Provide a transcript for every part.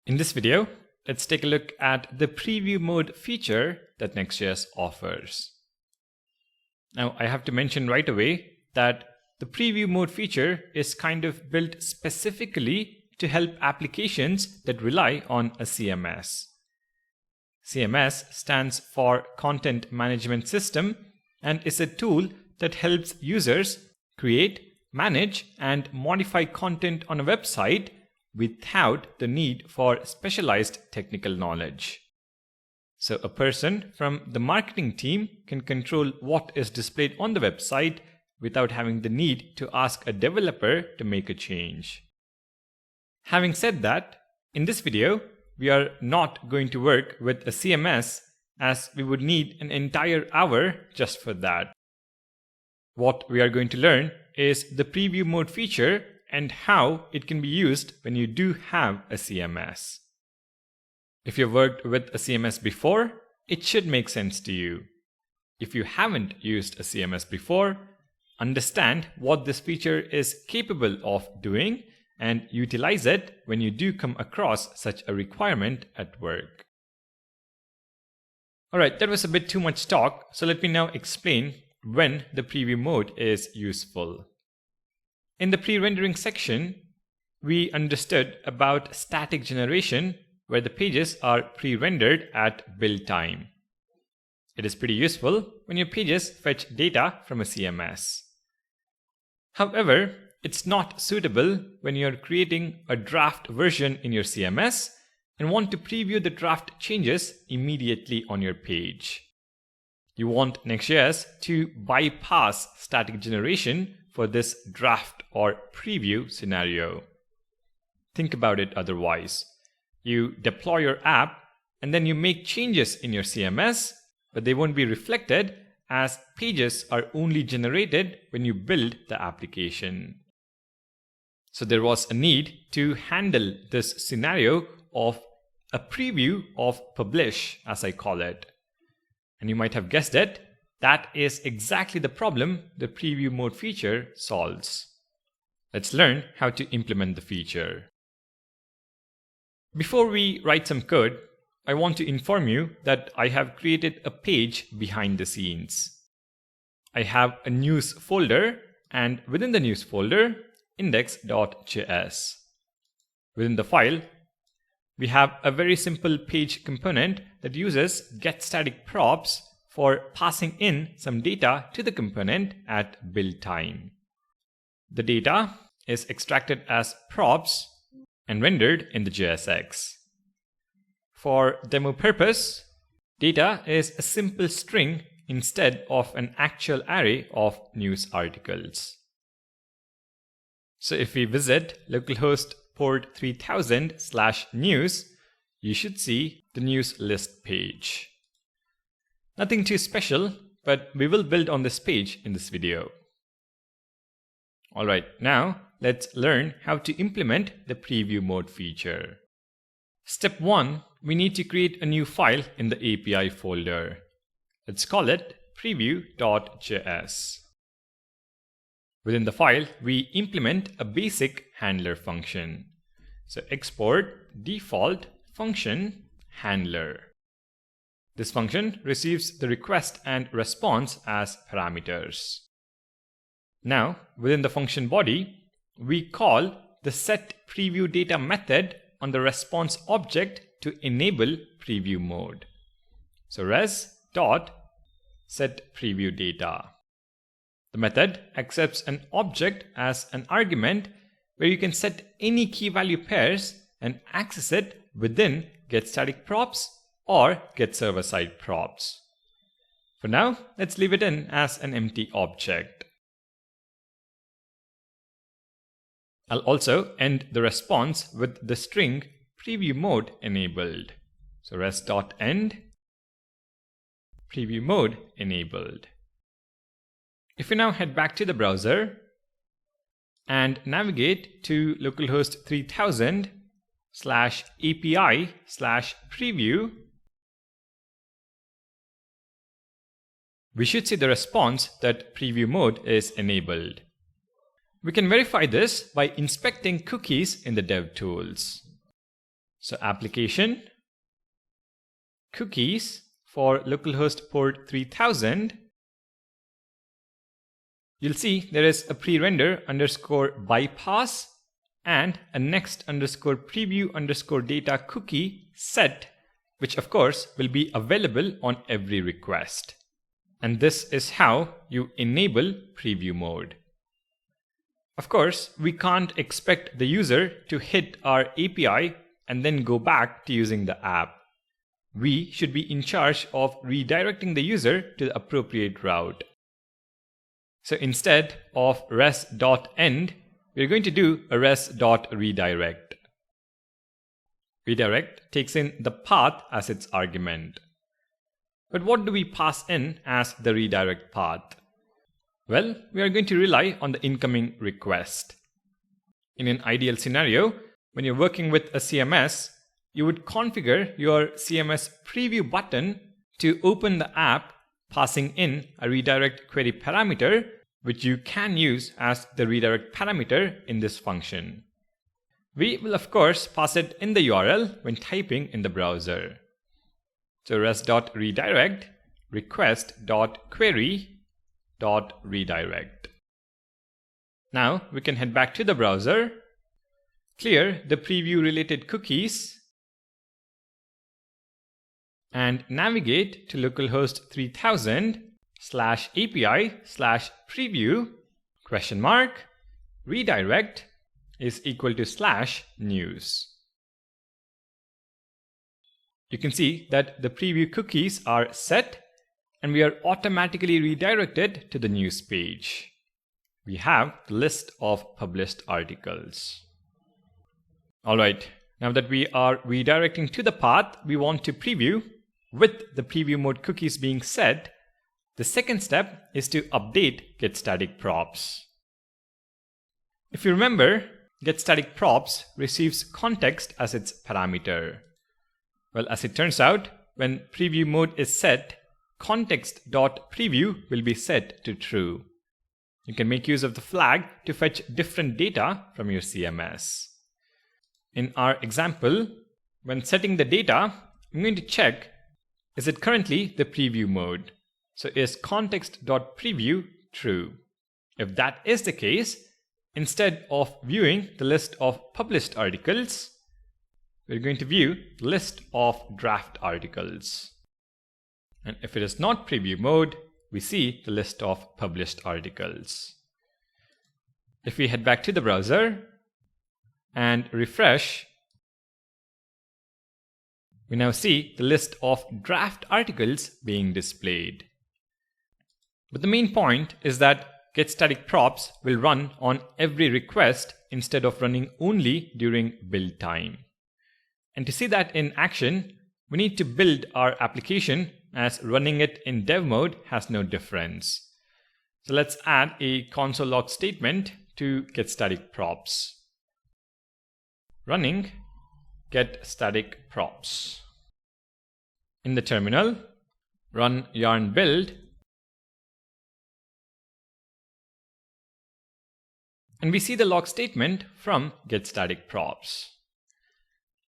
In this video, let's take a look at the preview mode feature that Next.js offers. Now, I have to mention right away that the preview mode feature is kind of built specifically to help applications that rely on a CMS. CMS stands for Content Management System and is a tool that helps users create, manage, and modify content on a website without the need for specialized technical knowledge. So a person from the marketing team can control what is displayed on the website without having the need to ask a developer to make a change. Having said that, in this video, we are not going to work with a CMS as we would need an entire hour just for that. What we are going to learn is the preview mode feature and how it can be used when you do have a CMS. If you've worked with a CMS before, it should make sense to you. If you haven't used a CMS before, understand what this feature is capable of doing and utilize it when you do come across such a requirement at work. Alright, that was a bit too much talk, so let me now explain when the preview mode is useful. In the pre-rendering section, we understood about static generation where the pages are pre-rendered at build time. It is pretty useful when your pages fetch data from a CMS. However, it's not suitable when you're creating a draft version in your CMS and want to preview the draft changes immediately on your page. You want Next.js to bypass static generation for this draft or preview scenario. Think about it otherwise. You deploy your app and then you make changes in your CMS, but they won't be reflected as pages are only generated when you build the application. So there was a need to handle this scenario of a preview of publish, as I call it. And you might have guessed it, that is exactly the problem the preview mode feature solves. Let's learn how to implement the feature. Before we write some code, I want to inform you that I have created a page behind the scenes. I have a news folder, and within the news folder, index.js. Within the file, we have a very simple page component that uses getStaticProps for passing in some data to the component at build time. The data is extracted as props and rendered in the JSX. For demo purpose, data is a simple string instead of an actual array of news articles. So if we visit localhost port 3000/news, you should see the news list page. Nothing too special, but we will build on this page in this video. Alright, now let's learn how to implement the preview mode feature. Step 1, we need to create a new file in the API folder. Let's call it preview.js. Within the file, we implement a basic handler function. So export default function handler. This function receives the request and response as parameters. Now, within the function body, we call the setPreviewData method on the response object to enable preview mode. So res.setPreviewData. The method accepts an object as an argument where you can set any key value pairs and access it within getStaticProps or getServerSideProps. For now, let's leave it in as an empty object. I'll also end the response with the string preview mode enabled. So res.end preview mode enabled. If we now head back to the browser and navigate to localhost 3000/API/preview, we should see the response that preview mode is enabled. We can verify this by inspecting cookies in the dev tools. So application, cookies for localhost port 3000. You'll see there is a pre-render underscore bypass and a next underscore preview underscore data cookie set, which of course will be available on every request. And this is how you enable preview mode. Of course, we can't expect the user to hit our API and then go back to using the app. We should be in charge of redirecting the user to the appropriate route. So instead of res.end, we're going to do a res.redirect. Redirect takes in the path as its argument. But what do we pass in as the redirect path? Well, we are going to rely on the incoming request. In an ideal scenario, when you're working with a CMS, you would configure your CMS preview button to open the app, passing in a redirect query parameter, which you can use as the redirect parameter in this function. We will of course pass it in the URL when typing in the browser. So res.redirect request.query.redirect. Now we can head back to the browser, clear the preview related cookies, and navigate to localhost 3000/API/preview (redirect) is equal to /news. You can see that the preview cookies are set and we are automatically redirected to the news page. We have the list of published articles. Alright, now that we are redirecting to the path we want to preview, with the preview mode cookies being set, the second step is to update getStaticProps. If you remember, getStaticProps receives context as its parameter. Well, as it turns out, when preview mode is set, context.preview will be set to true. You can make use of the flag to fetch different data from your CMS. In our example, when setting the data, I'm going to check, is it currently the preview mode? So is context.preview true? If that is the case, instead of viewing the list of published articles, we're going to view the list of draft articles. And if it is not preview mode, we see the list of published articles. If we head back to the browser and refresh, we now see the list of draft articles being displayed. But the main point is that getStaticProps will run on every request instead of running only during build time. And to see that in action, we need to build our application, as running it in dev mode has no difference. So let's add a console log statement to getStaticProps. Running getStaticProps. In the terminal, run yarn build, and we see the log statement from getStaticProps.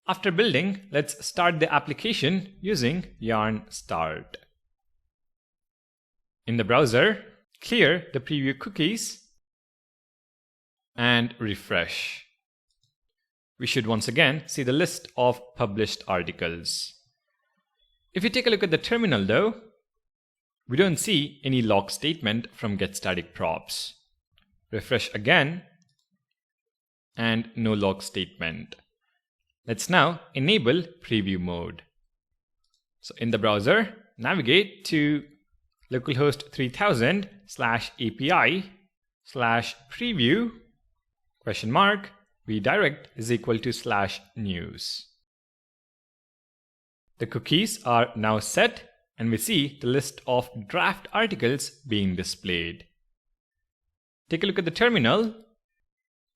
After building, let's start the application using yarn start. In the browser, clear the preview cookies and refresh. We should once again see the list of published articles. If you take a look at the terminal though, we don't see any log statement from getStaticProps. Refresh again, and no log statement. Let's now enable preview mode. So in the browser, navigate to localhost 3000/API/preview redirect is equal to /news. The cookies are now set and we see the list of draft articles being displayed. Take a look at the terminal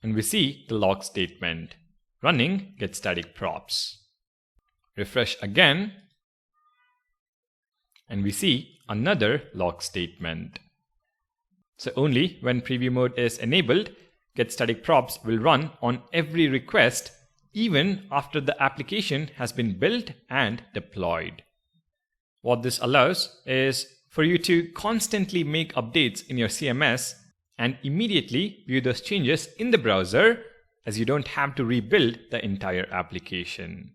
and we see the log statement running getStaticProps. Refresh again and we see another log statement. So only when preview mode is enabled, getStaticProps will run on every request, even after the application has been built and deployed. What this allows is for you to constantly make updates in your CMS and immediately view those changes in the browser, as you don't have to rebuild the entire application.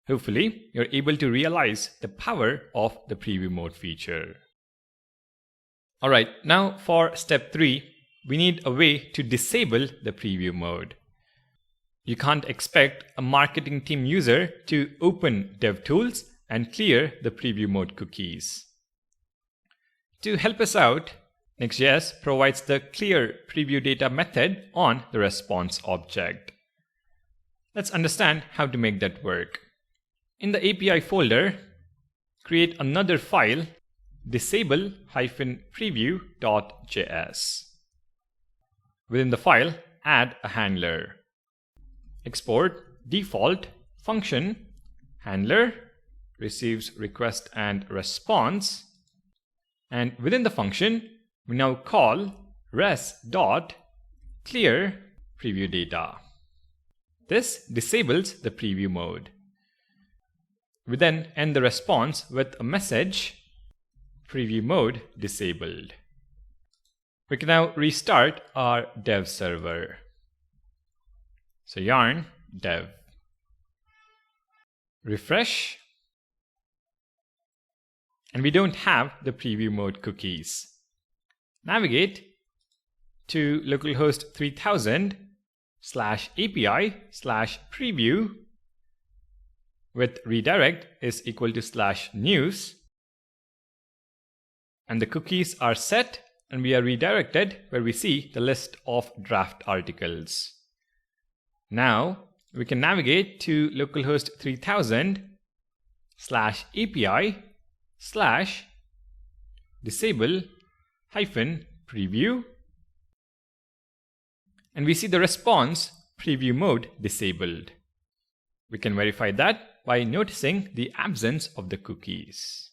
Hopefully, you're able to realize the power of the preview mode feature. Alright, now for step 3, we need a way to disable the preview mode. You can't expect a marketing team user to open DevTools and clear the preview mode cookies. To help us out, Next.js provides the clear preview data method on the response object. Let's understand how to make that work. In the API folder, create another file, disable-preview.js. Within the file, add a handler. Export default function handler receives request and response. And within the function, we now call res.clear preview data. This disables the preview mode. We then end the response with a message, preview mode disabled. We can now restart our dev server. So yarn dev. Refresh. And we don't have the preview mode cookies. Navigate to localhost 3000/API/preview with redirect is equal to /news. And the cookies are set and we are redirected where we see the list of draft articles. Now we can navigate to localhost 3000/API/disable-preview, and we see the response preview mode disabled. We can verify that by noticing the absence of the cookies.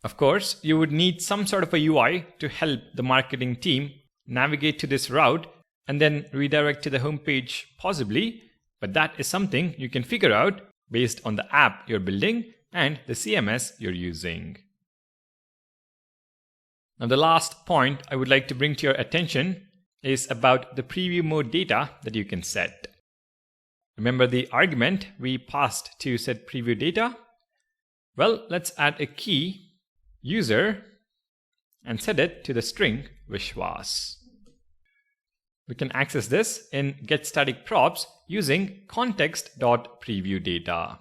Of course, you would need some sort of a UI to help the marketing team navigate to this route and then redirect to the home page possibly, but that is something you can figure out based on the app you're building and the CMS you're using. Now the last point I would like to bring to your attention is about the preview mode data that you can set. Remember the argument we passed to set preview data? Well, let's add a key, user, and set it to the string Vishwas. We can access this in getStaticProps using context.previewData.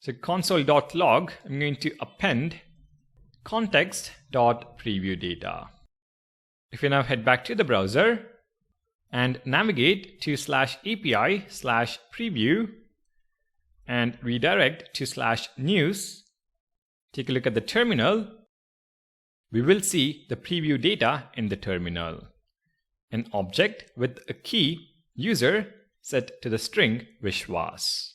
So console.log, I'm going to append context.previewData. If we now head back to the browser and navigate to /API/preview and redirect to /news, take a look at the terminal, we will see the preview data in the terminal. An object with a key, user, set to the string Vishwas.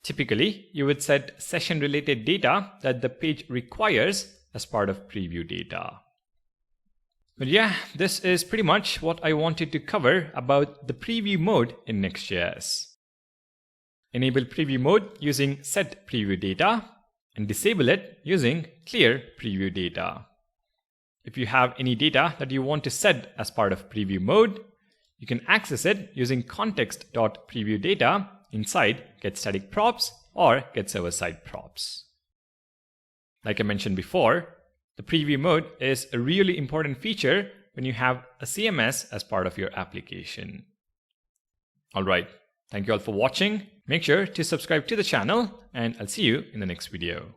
Typically, you would set session-related data that the page requires as part of preview data. But yeah, this is pretty much what I wanted to cover about the preview mode in Next.js. Enable preview mode using set preview data and disable it using clear preview data. If you have any data that you want to set as part of preview mode, you can access it using context.previewData inside getStaticProps or getServerSideProps. Like I mentioned before, the preview mode is a really important feature when you have a CMS as part of your application. Alright, thank you all for watching. Make sure to subscribe to the channel and I'll see you in the next video.